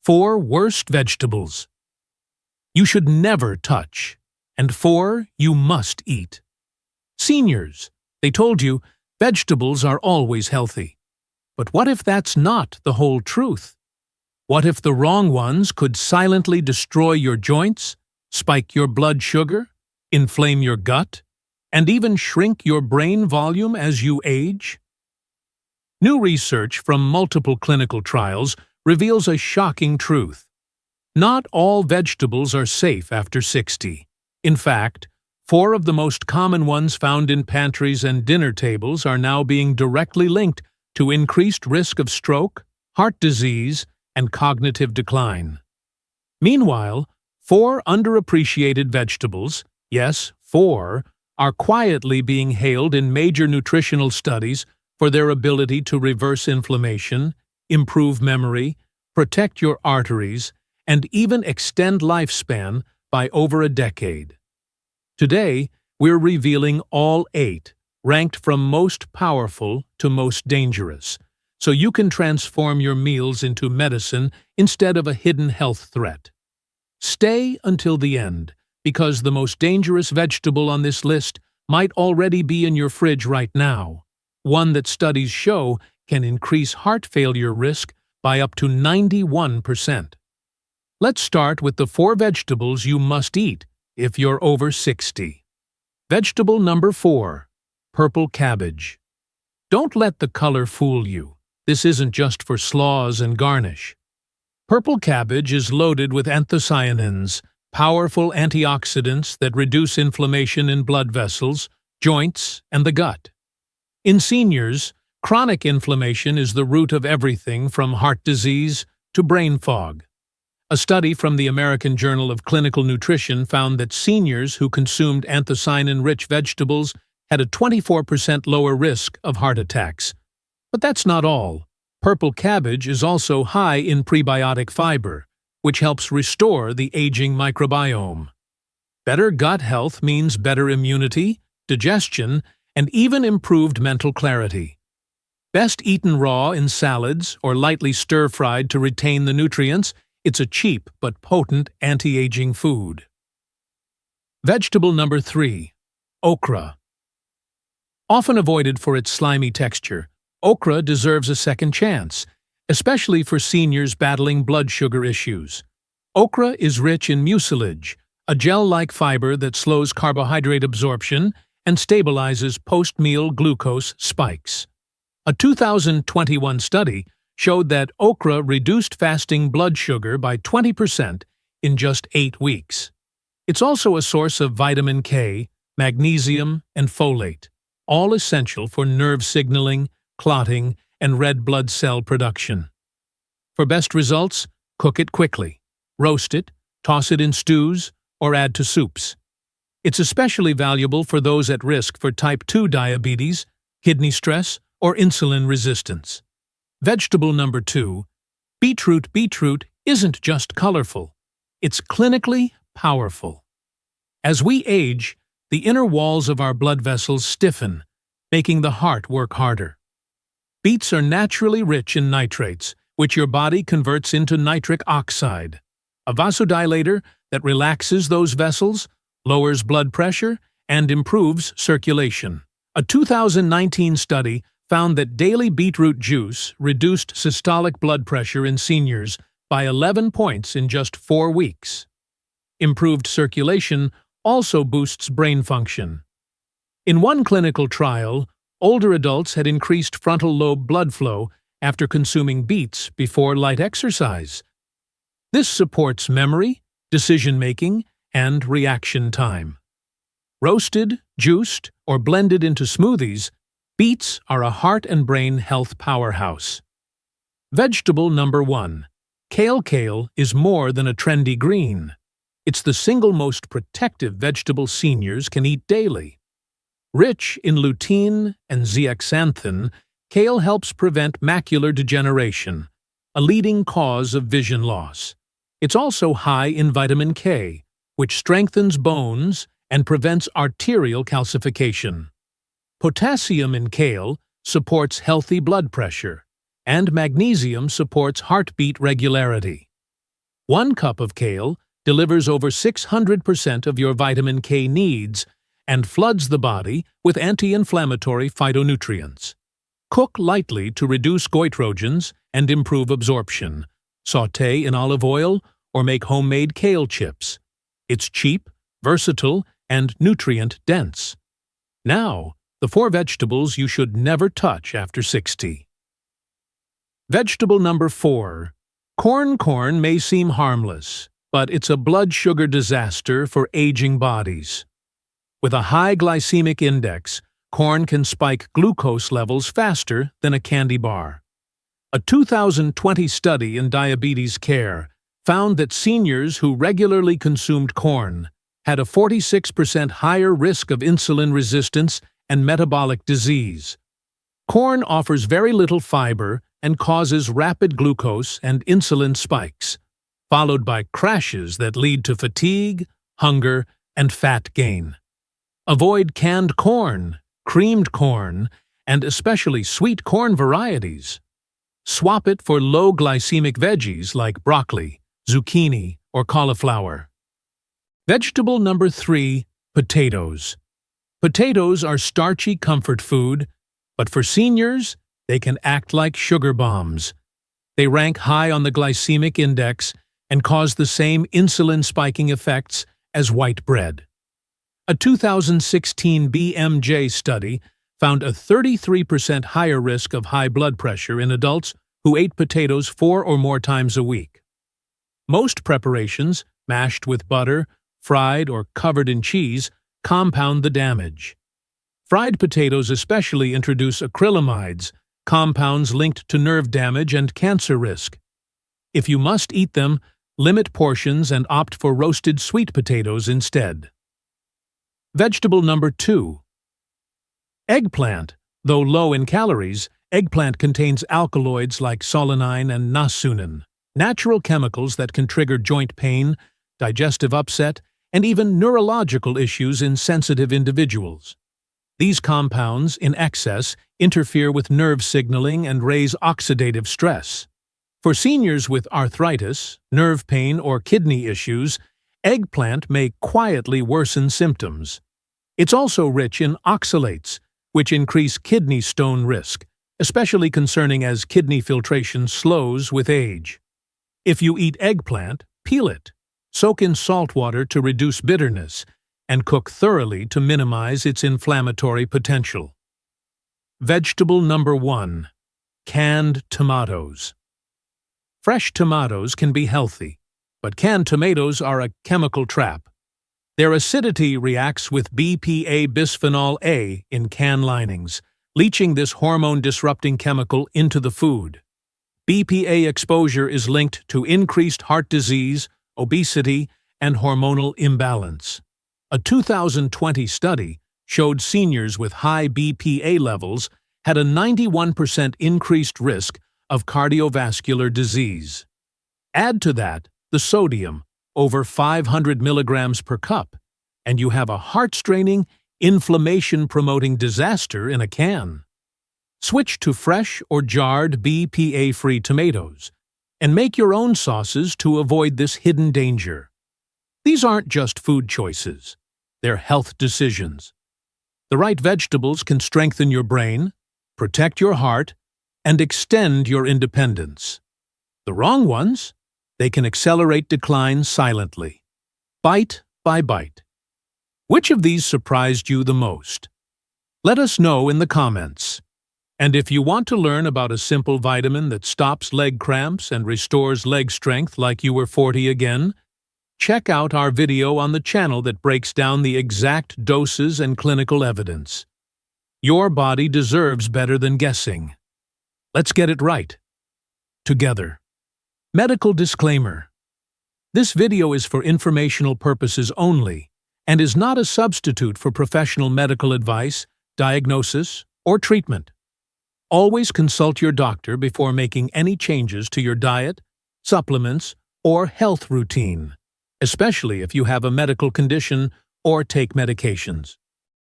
4 worst vegetables you should never touch, and 4 you must eat. Seniors, they told you vegetables are always healthy. But what if that's not the whole truth? What if the wrong ones could silently destroy your joints, spike your blood sugar, inflame your gut, and even shrink your brain volume as you age? New research from multiple clinical trials reveals a shocking truth. Not all vegetables are safe after 60. In fact, 4 of the most common ones found in pantries and dinner tables are now being directly linked to increased risk of stroke, heart disease, and cognitive decline. Meanwhile, 4 underappreciated vegetables, yes, 4, are quietly being hailed in major nutritional studies for their ability to reverse inflammation, improve memory, protect your arteries, and even extend lifespan by over a decade. Today, we're revealing all 8, ranked from most powerful to most dangerous, so you can transform your meals into medicine instead of a hidden health threat. Stay until the end, because the most dangerous vegetable on this list might already be in your fridge right now, one that studies show can increase heart failure risk by up to 91%. Let's start with the 4 vegetables you must eat if you're over 60. Vegetable number 4, purple cabbage. Don't let the color fool you. This isn't just for slaws and garnish. Purple cabbage is loaded with anthocyanins, powerful antioxidants that reduce inflammation in blood vessels, joints, and the gut. In seniors, chronic inflammation is the root of everything from heart disease to brain fog. A study from the American Journal of Clinical Nutrition found that seniors who consumed anthocyanin-rich vegetables had a 24% lower risk of heart attacks. But that's not all. Purple cabbage is also high in prebiotic fiber, which helps restore the aging microbiome. Better gut health means better immunity, digestion, and even improved mental clarity. Best eaten raw in salads or lightly stir-fried to retain the nutrients. It's a cheap but potent anti-aging food. Vegetable number 3, okra. Often avoided for its slimy texture, okra deserves a second chance, especially for seniors battling blood sugar issues. Okra is rich in mucilage, a gel-like fiber that slows carbohydrate absorption and stabilizes post-meal glucose spikes. A 2021 study showed that okra reduced fasting blood sugar by 20% in just 8 weeks. It's also a source of vitamin K, magnesium, and folate, all essential for nerve signaling, clotting, and red blood cell production. For best results, cook it quickly, roast it, toss it in stews, or add to soups. It's especially valuable for those at risk for type 2 diabetes, kidney stress, or insulin resistance. Vegetable number 2, beetroot. Beetroot isn't just colorful, it's clinically powerful. As we age, the inner walls of our blood vessels stiffen, making the heart work harder. Beets are naturally rich in nitrates, which your body converts into nitric oxide, a vasodilator that relaxes those vessels, lowers blood pressure, and improves circulation. A 2019 study found that daily beetroot juice reduced systolic blood pressure in seniors by 11 points in just 4 weeks. Improved circulation also boosts brain function. In one clinical trial, older adults had increased frontal lobe blood flow after consuming beets before light exercise. This supports memory, decision-making, and reaction time. Roasted, juiced, or blended into smoothies, beets are a heart and brain health powerhouse. Vegetable number 1. Kale. Kale is more than a trendy green. It's the single most protective vegetable seniors can eat daily. Rich in lutein and zeaxanthin, kale helps prevent macular degeneration, a leading cause of vision loss. It's also high in vitamin K, which strengthens bones and prevents arterial calcification. Potassium in kale supports healthy blood pressure, and magnesium supports heartbeat regularity. 1 cup of kale delivers over 600% of your vitamin K needs and floods the body with anti-inflammatory phytonutrients. Cook lightly to reduce goitrogens and improve absorption. Sauté in olive oil or make homemade kale chips. It's cheap, versatile, and nutrient-dense. Now, the 4 vegetables you should never touch after 60. Vegetable number 4. Corn may seem harmless, but it's a blood sugar disaster for aging bodies. With a high glycemic index, corn can spike glucose levels faster than a candy bar. A 2020 study in diabetes care found that seniors who regularly consumed corn had a 46% higher risk of insulin resistance and metabolic disease. Corn offers very little fiber and causes rapid glucose and insulin spikes, followed by crashes that lead to fatigue, hunger, and fat gain. Avoid canned corn, creamed corn, and especially sweet corn varieties. Swap it for low glycemic veggies like broccoli, zucchini, or cauliflower. Vegetable number 3, potatoes. Potatoes are starchy comfort food, but for seniors, they can act like sugar bombs. They rank high on the glycemic index and cause the same insulin-spiking effects as white bread. A 2016 BMJ study found a 33% higher risk of high blood pressure in adults who ate potatoes 4 or more times a week. Most preparations, mashed with butter, fried, or covered in cheese, compound the damage. Fried potatoes especially introduce acrylamides, compounds linked to nerve damage and cancer risk. If you must eat them, limit portions and opt for roasted sweet potatoes instead. Vegetable number 2. Eggplant. Though low in calories, eggplant contains alkaloids like solanine and nasunin, natural chemicals that can trigger joint pain, digestive upset, and even neurological issues in sensitive individuals. These compounds, in excess, interfere with nerve signaling and raise oxidative stress. For seniors with arthritis, nerve pain, or kidney issues, eggplant may quietly worsen symptoms. It's also rich in oxalates, which increase kidney stone risk, especially concerning as kidney filtration slows with age. If you eat eggplant, peel it, soak in salt water to reduce bitterness, and cook thoroughly to minimize its inflammatory potential. Vegetable number 1. Canned tomatoes. Fresh tomatoes can be healthy, but canned tomatoes are a chemical trap. Their acidity reacts with BPA bisphenol A in can linings, leaching this hormone-disrupting chemical into the food. BPA exposure is linked to increased heart disease, obesity, and hormonal imbalance. A 2020 study showed seniors with high BPA levels had a 91% increased risk of cardiovascular disease. Add to that the sodium, over 500 milligrams per cup, and you have a heart-straining, inflammation-promoting disaster in a can. Switch to fresh or jarred BPA-free tomatoes and make your own sauces to avoid this hidden danger. These aren't just food choices, they're health decisions. The right vegetables can strengthen your brain, protect your heart, and extend your independence. The wrong ones? They can accelerate decline silently, bite by bite. Which of these surprised you the most? Let us know in the comments. And if you want to learn about a simple vitamin that stops leg cramps and restores leg strength like you were 40 again, check out our video on the channel that breaks down the exact doses and clinical evidence. Your body deserves better than guessing. Let's get it right. Together. Medical disclaimer. This video is for informational purposes only and is not a substitute for professional medical advice, diagnosis, or treatment. Always consult your doctor before making any changes to your diet, supplements, or health routine, especially if you have a medical condition or take medications.